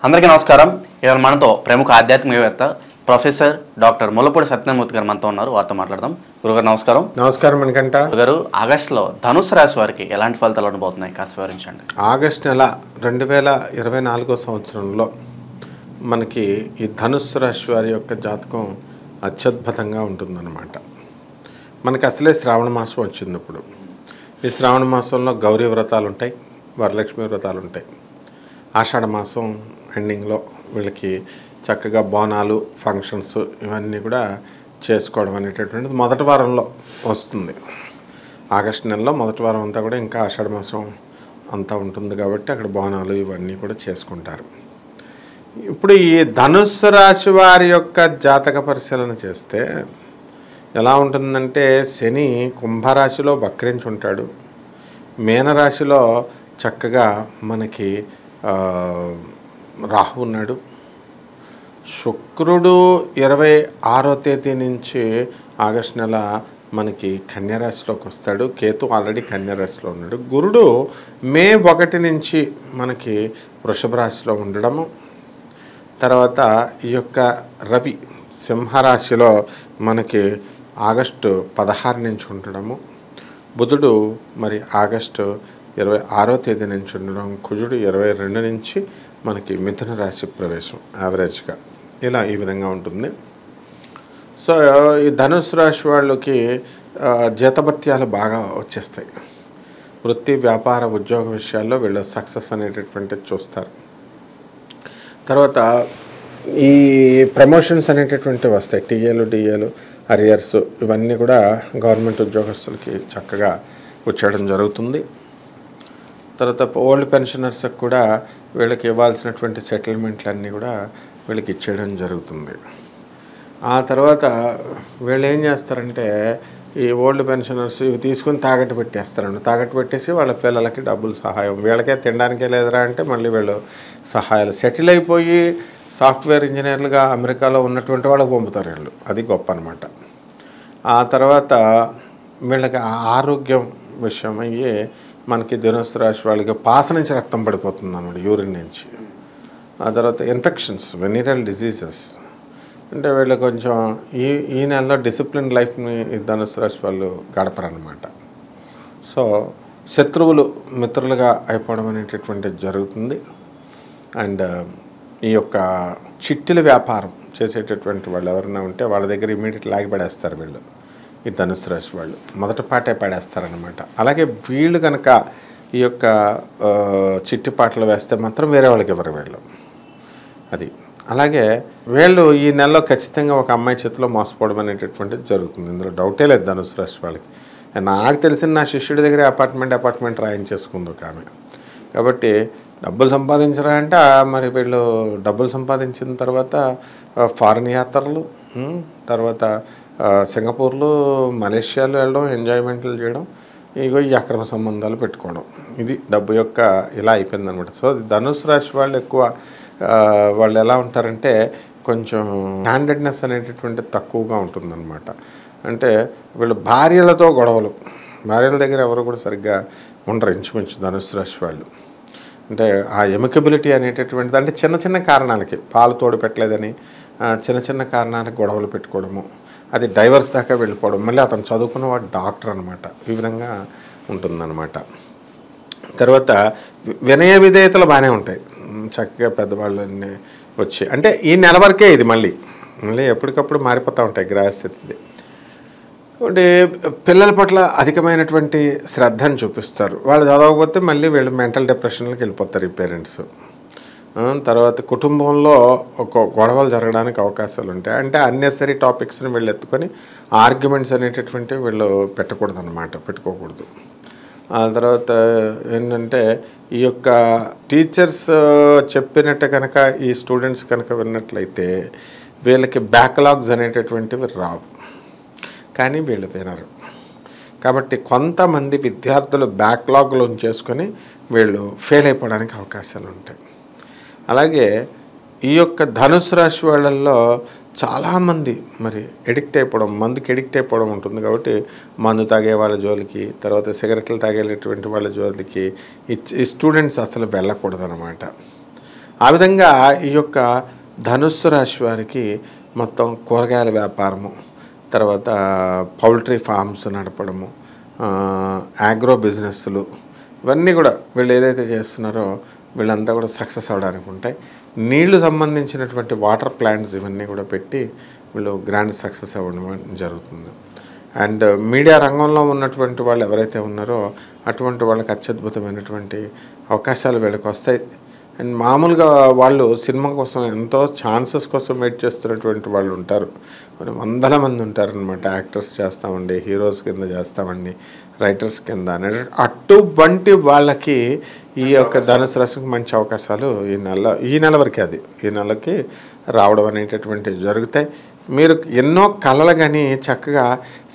అందరికీ నమస్కారం. ఇవాళ మనతో ప్రముఖ ఆధ్యాత్మికవేత్త ప్రొఫెసర్ డాక్టర్ ముల్లపూడి సత్యనారాయణమూర్తి గారు మనతో ఉన్నారు. వారితో మాట్లాడదాం. గురుగారు నమస్కారం. నమస్కారం మనకంట గురుగారు, ఆగస్టులో ధనుసు రాశి వారికి ఎలాంటి ఫలితాలు ఉండబోతున్నాయి కాస్త వివరించండి. ఆగస్టు నెల 2024 సంవత్సరంలో మనకి ఈ ధనుస్సు రాశి వారి యొక్క జాతకం అత్యద్భుతంగా ఉంటుందన్నమాట. మనకి అసలే శ్రావణ మాసం వచ్చింది. ఇప్పుడు ఈ శ్రావణ మాసంలో గౌరీ వ్రతాలు ఉంటాయి, వరలక్ష్మి వ్రతాలు ఉంటాయి. ఆషాఢ మాసం ఎండింగ్లో వీళ్ళకి చక్కగా బోనాలు, ఫంక్షన్స్ ఇవన్నీ కూడా చేసుకోవడం అనేటటువంటిది మొదటి వారంలో వస్తుంది. ఆగస్టు నెలలో మొదటి వారం అంతా కూడా ఇంకా ఆషాఢ మాసం అంతా ఉంటుంది కాబట్టి అక్కడ బోనాలు ఇవన్నీ కూడా చేసుకుంటారు. ఇప్పుడు ఈ ధనుస్సు రాశి వారి యొక్క జాతక పరిశీలన చేస్తే ఎలా ఉంటుందంటే, శని కుంభరాశిలో వక్రించి ఉంటాడు, మీనరాశిలో చక్కగా మనకి రాహు ఉన్నాడు. శుక్రుడు 26వ తేదీ నుంచి ఆగస్టు నెల మనకి కన్యారాశిలోకి వస్తాడు. కేతు ఆల్రెడీ కన్యారాశిలో ఉన్నాడు. గురుడు మే 1 నుంచి మనకి వృషభ రాశిలో ఉండడము, తర్వాత ఈ యొక్క రవి సింహరాశిలో మనకి ఆగస్టు 16 నుంచి ఉండడము, బుధుడు మరి ఆగస్టు 26వ తేదీ నుంచి ఉండడం, కుజుడు 22 నుంచి మనకి మిథున రాశి ప్రవేశం యావరేజ్గా ఇలా ఈ విధంగా ఉంటుంది. సో ఈ ధనుసు రాశి వాళ్ళకి జీతభత్యాలు బాగా వచ్చేస్తాయి. వృత్తి, వ్యాపార, ఉద్యోగ విషయాల్లో వీళ్ళు సక్సెస్ అనేటటువంటిది చూస్తారు. తర్వాత ఈ ప్రమోషన్స్ అనేటటువంటివి వస్తాయి. టీఏలు, డిఏలు, అరియర్స్ ఇవన్నీ కూడా గవర్నమెంట్ ఉద్యోగస్తులకి చక్కగా వచ్చేయడం జరుగుతుంది. తర్వాత ఓల్డ్ పెన్షనర్స్కి కూడా వీళ్ళకి ఇవ్వాల్సినటువంటి సెటిల్మెంట్లన్నీ కూడా వీళ్ళకి ఇచ్చేయడం జరుగుతుంది. ఆ తర్వాత వీళ్ళు ఏం చేస్తారంటే, ఈ ఓల్డ్ పెన్షనర్స్ ఇవి తీసుకుని తాకట్టు పెట్టేస్తారండి. తాకట్టు పెట్టేసి వాళ్ళ పిల్లలకి డబ్బులు సహాయం, వీళ్ళకే తినడానికే లేదురా అంటే మళ్ళీ వీళ్ళు సహాయాలు సెటిల్ అయిపోయి సాఫ్ట్వేర్ ఇంజనీర్లుగా అమెరికాలో ఉన్నటువంటి వాళ్ళకి పంపుతారు వీళ్ళు. అది గొప్ప అనమాట. ఆ తర్వాత వీళ్ళకి ఆరోగ్యం విషయం అయ్యి మనకి ధనుస్సు రాశి వాళ్ళకి పాస నుంచి రక్తం పడిపోతుంది అన్నమాట, యూరిన్ నుంచి. ఆ తర్వాత ఇన్ఫెక్షన్స్, వెనీరల్ డిజీజెస్, అంటే వీళ్ళు కొంచెం ఈ నెలలో డిసిప్లిన్ లైఫ్ని ధనుస్సు రాశి వాళ్ళు గడపరన్నమాట. సో శత్రువులు మిత్రులుగా అయిపోవడం అనేటటువంటిది జరుగుతుంది. అండ్ ఈ యొక్క చిట్టిల వ్యాపారం చేసేటటువంటి వాళ్ళు ఎవరైనా ఉంటే వాళ్ళ దగ్గర ఇమీడియట్ లాగి పడేస్తారు వీళ్ళు, ఈ ధనుస్సు రాశి వాళ్ళు మొదటి పాటే పడేస్తారనమాట. అలాగే వీళ్ళు కనుక ఈ యొక్క చిట్టిపాటలు వేస్తే మాత్రం వేరే వాళ్ళకి ఎవరు వీళ్ళు అది. అలాగే వీళ్ళు ఈ నెలలో ఖచ్చితంగా ఒక అమ్మాయి చేతిలో మోసపోవడం అనేటటువంటిది జరుగుతుంది. ఇందులో డౌటే లేదు ధనుస్సు రాశి వాళ్ళకి. నాకు తెలిసిన నా శిష్యుడి దగ్గర అపార్ట్మెంట్ రాయించేసుకుంది ఒక ఆమె. కాబట్టి డబ్బులు సంపాదించరా అంటే, మరి వీళ్ళు డబ్బులు సంపాదించిన తర్వాత ఫారిన్ యాత్రలు, తర్వాత సింగపూర్లో, మలేషియాలో వెళ్ళడం, ఎంజాయ్మెంట్లు చేయడం, ఇగో ఈ అక్రమ సంబంధాలు పెట్టుకోవడం, ఇది డబ్బు యొక్క ఇలా అయిపోయింది అనమాట. సో ధనుసు రాశి వాళ్ళు ఎక్కువ వాళ్ళు ఎలా ఉంటారంటే కొంచెం స్టాండర్డ్నెస్ అనేటటువంటి తక్కువగా ఉంటుందన్నమాట. అంటే వీళ్ళు భార్యలతో గొడవలు, భార్యల దగ్గర ఎవరు కూడా సరిగ్గా ఉండరు ఇంచుమించు ధనుసు రాశి వాళ్ళు. అంటే ఆ ఎమికబిలిటీ అనేటటువంటిది, అంటే చిన్న చిన్న కారణాలకి పాలు తోడు పెట్టలేదని చిన్న చిన్న కారణాలకు గొడవలు పెట్టుకోవడము, అది డైవర్స్ దాకా వెళ్ళిపోవడం, మళ్ళీ అతను చదువుకున్నవాడు డాక్టర్ అనమాట, ఈ విధంగా ఉంటుందన్నమాట. తర్వాత వినయ విధేయతలు బాగానే ఉంటాయి, చక్కగా పెద్దవాళ్ళని వచ్చి, అంటే ఈ నెల వరకే ఇది, మళ్ళీ ఎప్పటికప్పుడు మారిపోతూ ఉంటాయి గ్రహస్థితి. అంటే పిల్లల పట్ల అధికమైనటువంటి శ్రద్ధను చూపిస్తారు. వాళ్ళు చదవకపోతే మళ్ళీ వీళ్ళు మెంటల్ డిప్రెషన్లోకి వెళ్ళిపోతారు ఈ పేరెంట్స్. తర్వాత కుటుంబంలో ఒక గొడవలు జరగడానికి అవకాశాలు ఉంటాయి. అంటే అన్నెసరీ టాపిక్స్ని వీళ్ళు ఎత్తుకొని ఆర్గ్యుమెంట్స్ అనేటటువంటివి వీళ్ళు పెట్టకూడదు అనమాట, పెట్టుకోకూడదు. ఆ తర్వాత ఏంటంటే ఈ యొక్క టీచర్స్ చెప్పినట్టు కనుక ఈ స్టూడెంట్స్ కనుక విన్నట్లయితే వీళ్ళకి బ్యాక్లాగ్స్ అనేటటువంటివి రావు, కానీ వీళ్ళు వినరు. కాబట్టి కొంతమంది విద్యార్థులు బ్యాక్లాగ్లో చేసుకొని వీళ్ళు ఫెయిల్ అయిపోవడానికి అవకాశాలు ఉంటాయి. అలాగే ఈ యొక్క ధనుసు రాశి వాళ్ళల్లో చాలామంది మరి ఎడిక్ట్ అయిపోవడం, మందుకి ఎడిక్ట్ అయిపోవడం ఉంటుంది. కాబట్టి మందు తాగే వాళ్ళ జోలికి, తర్వాత సిగరెట్లు తాగేటటువంటి వాళ్ళ జోలికి ఈ స్టూడెంట్స్ అసలు వెళ్ళకూడదు అనమాట. ఆ విధంగా ఈ యొక్క ధనుస్సు రాశి వారికి మొత్తం కూరగాయల వ్యాపారము, తర్వాత పౌల్ట్రీ ఫార్మ్స్ నడపడము, ఆగ్రో బిజినెస్లు, ఇవన్నీ కూడా వీళ్ళు ఏదైతే చేస్తున్నారో వీళ్ళంతా కూడా సక్సెస్ అవ్వడానికి ఉంటాయి. నీళ్లు సంబంధించినటువంటి వాటర్ ప్లాంట్స్ ఇవన్నీ కూడా పెట్టి వీళ్ళు గ్రాండ్ సక్సెస్ అవ్వడం జరుగుతుంది. అండ్ మీడియా రంగంలో ఉన్నటువంటి వాళ్ళు ఎవరైతే ఉన్నారో అటువంటి వాళ్ళకి అత్యద్భుతమైనటువంటి అవకాశాలు వీళ్ళకి వస్తాయి. అండ్ మామూలుగా వాళ్ళు సినిమా కోసం ఎంతో ఛాన్సెస్ కోసం వెయిట్ చేస్తున్నటువంటి వాళ్ళు ఉంటారు, వందల మంది ఉంటారనమాట. యాక్టర్స్ చేస్తామండి, హీరోస్ కింద చేస్తామండి, రైటర్స్ కింద అనేది అటువంటి వాళ్ళకి ఈ యొక్క ధనుసు రాశికి మంచి అవకాశాలు ఈ నెల వరకే ఈ నెలకి రావడం అనేటటువంటివి జరుగుతాయి. మీరు ఎన్నో కళలు కానీ చక్కగా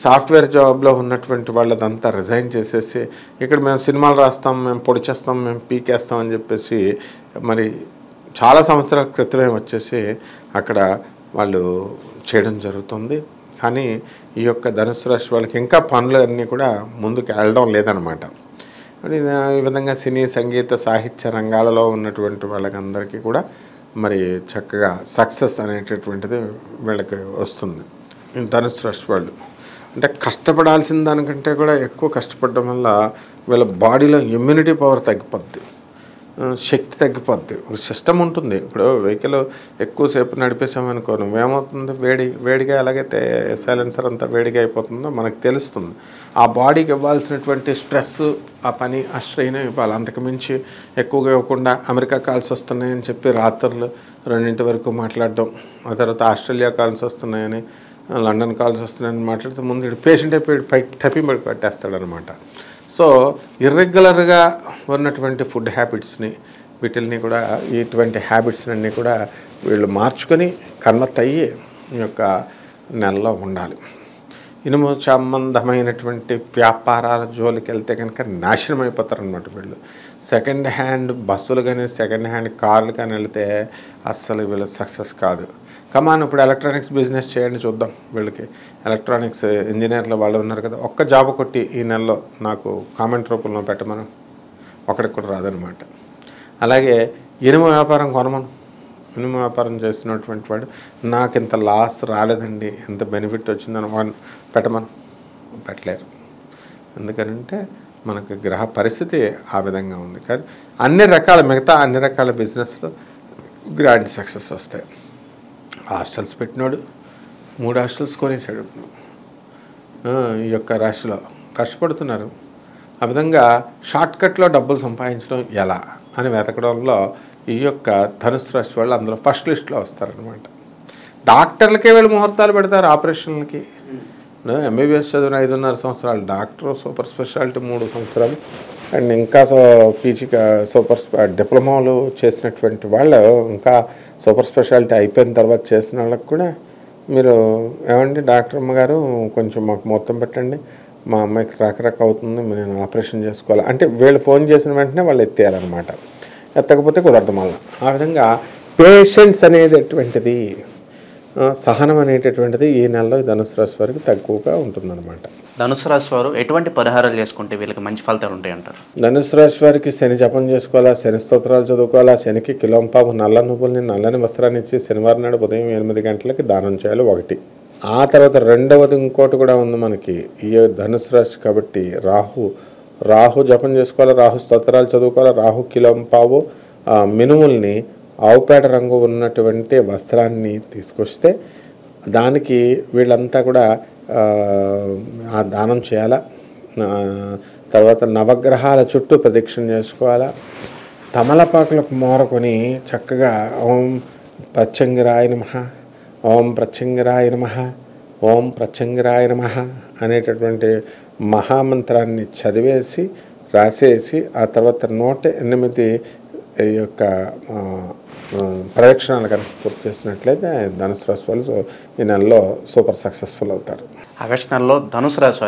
సాఫ్ట్వేర్ జాబ్లో ఉన్నటువంటి వాళ్ళదంతా రిజైన్ చేసేసి ఇక్కడ మేము సినిమాలు రాస్తాం, మేము పొడి చేస్తాం, మేము పీకేస్తాం అని చెప్పేసి మరి చాలా సంవత్సరాల క్రితమే వచ్చేసి అక్కడ వాళ్ళు చేయడం జరుగుతుంది. కానీ ఈ యొక్క ధనుసు రాశి వాళ్ళకి ఇంకా పనులు అన్నీ కూడా ముందుకు వెళ్ళడం లేదనమాట. ఈ విధంగా సినీ, సంగీత, సాహిత్య రంగాలలో ఉన్నటువంటి వాళ్ళకందరికీ కూడా మరి చక్కగా సక్సెస్ అనేటటువంటిది వీళ్ళకి వస్తుంది. ధనుసు రాశి వాళ్ళు అంటే కష్టపడాల్సిన దానికంటే కూడా ఎక్కువ కష్టపడడం వల్ల వీళ్ళ బాడీలో ఇమ్యూనిటీ పవర్ తగ్గిపోద్ది, శక్తి తగ్గిపోద్ది. ఒక సిస్టమ్ ఉంటుంది. ఇప్పుడు వెహికల్ ఎక్కువసేపు నడిపేసామనుకో నువ్వేమవుతుంది, వేడిగా ఎలాగైతే సైలెన్సర్ అంతా వేడిగా అయిపోతుందో మనకు తెలుస్తుంది. ఆ బాడీకి ఇవ్వాల్సినటువంటి స్ట్రెస్, ఆ పని, ఆ స్ట్రెయిన్ ఇవ్వాలి. అంతకుమించి ఎక్కువగా ఇవ్వకుండా అమెరికా కాల్స్ వస్తున్నాయని చెప్పి రాత్రులు 2 వరకు మాట్లాడడం, ఆ తర్వాత ఆస్ట్రేలియా కాల్స్ వస్తున్నాయని, లండన్ కాల్స్ వస్తున్నాయని మాట్లాడితే ముందు పేషెంట్ అయిపోయి పైకి టపి పడి పెట్టేస్తాడనమాట. సో ఇర్రెగ్యులర్గా ఉన్నటువంటి ఫుడ్ హ్యాబిట్స్ని వీటిల్ని కూడా ఇటువంటి హ్యాబిట్స్ని అన్నీ కూడా వీళ్ళు మార్చుకొని కన్వర్ట్ అయ్యి ఈ యొక్క నెలలో ఉండాలి. ఇనుము సంబంధమైనటువంటి వ్యాపారాల జోలికి వెళ్తే కనుక నాశనం అయిపోతారనమాట వీళ్ళు. సెకండ్ హ్యాండ్ బస్సులు కానీ సెకండ్ హ్యాండ్ కార్లు కానీ వెళ్తే అస్సలు వీళ్ళు సక్సెస్ కాదు. కమాన్ ఇప్పుడు ఎలక్ట్రానిక్స్ బిజినెస్ చేయండి చూద్దాం. వీళ్ళకి ఎలక్ట్రానిక్స్ ఇంజనీర్లు వాళ్ళు ఉన్నారు కదా, ఒక్క జాబ్ కొట్టి ఈ నెలలో నాకు కామెంట్ రూపంలో పెట్టమను, ఒకడికి కూడా రాదనమాట. అలాగే ఇనుము వ్యాపారం కొనమను, ఇనుము వ్యాపారం చేసినటువంటి వాడు నాకు ఇంత లాస్ రాలేదండి, ఎంత బెనిఫిట్ వచ్చిందని వాడు పెట్టమను, పెట్టలేరు. ఎందుకనంటే మనకు గ్రహ పరిస్థితి ఆ విధంగా ఉంది. కానీ మిగతా అన్ని రకాల బిజినెస్లో గ్రాండ్ సక్సెస్ వస్తాయి. హాస్టల్స్ పెట్టినాడు 3 హాస్టల్స్ కొనేసాడు. ఈ యొక్క రాశిలో కష్టపడుతున్నారు. ఆ విధంగా షార్ట్కట్లో డబ్బులు సంపాదించడం ఎలా అని వెతకడంలో ఈ యొక్క ధనుసు రాశి వాళ్ళు అందులో ఫస్ట్ లిస్ట్లో వస్తారనమాట. డాక్టర్లకే వీళ్ళు ముహూర్తాలు పెడతారు ఆపరేషన్లకి. ఎంబీబీఎస్ చదివిన 5.5 సంవత్సరాలు, డాక్టర్ సూపర్ స్పెషాలిటీ 3 సంవత్సరాలు, అండ్ ఇంకా పీజీ డిప్లొమాలు చేసినటువంటి వాళ్ళు ఇంకా సూపర్ స్పెషాలిటీ అయిపోయిన తర్వాత చేసిన వాళ్ళకి కూడా మీరు ఏమండి డాక్టర్ అమ్మగారు కొంచెం మాకు మొత్తం పెట్టండి, మా అమ్మాయికి రాకరాక అవుతుంది, నేను ఆపరేషన్ చేసుకోవాలి అంటే వీళ్ళు ఫోన్ చేసిన వెంటనే వాళ్ళు ఎత్తేయాలన్నమాట. ఎత్తకపోతే కుదరదు మళ్ళీ. ఆ విధంగా పేషెన్స్ అనేటటువంటిది, సహనం అనేటటువంటిది ఈ నెలలో ధనుసు రాశి వారికి తక్కువగా ఉంటుందన్నమాట. ధనుసు రాశి వారు ఎటువంటి పరిహారాలు చేసుకుంటే వీళ్ళకి మంచి ఫలితాలు ఉంటాయి అంటారు? ధనుసు రాశి వారికి శని జపం చేసుకోవాలా, శని స్తోత్రాలు చదువుకోవాలా, శనికి కిలోంపావు నల్ల నువ్వుల్ని నల్లని వస్త్రాన్ని ఇచ్చి శనివారం నాడు ఉదయం 8 గంటలకి దానం చేయాలి ఒకటి. ఆ తర్వాత రెండవది ఇంకోటి కూడా ఉంది మనకి ఈ ధనుసు రాశి కాబట్టి రాహు జపం చేసుకోవాలి, రాహు స్తోత్రాలు చదువుకోవాలి, రాహు కిలోంపావు మినుముల్ని ఆవుపేట రంగు ఉన్నటువంటి వస్త్రాన్ని తీసుకొస్తే దానికి వీళ్ళంతా కూడా ఆ దానం చేయాలా. తర్వాత నవగ్రహాల చుట్టూ ప్రదక్షిణ చేసుకోవాలా. తమలపాకులకు మోరకొని చక్కగా ఓం ప్రత్యంగిరాయ నమః, ఓం ప్రత్యంగిరాయ నమః, ఓం ప్రత్యంగిరాయ నమః అనేటటువంటి మహామంత్రాన్ని చదివేసి రాసేసి ఆ తర్వాత 108 ఈ యొక్క ప్రదక్షిణాలు కనుక పూర్తి చేసినట్లయితే ధనుసు రాశి వాళ్ళు ఈ నెలలో సూపర్ సక్సెస్ఫుల్ అవుతారు. ఆగస్టు నెలలో ధనుసు రాశి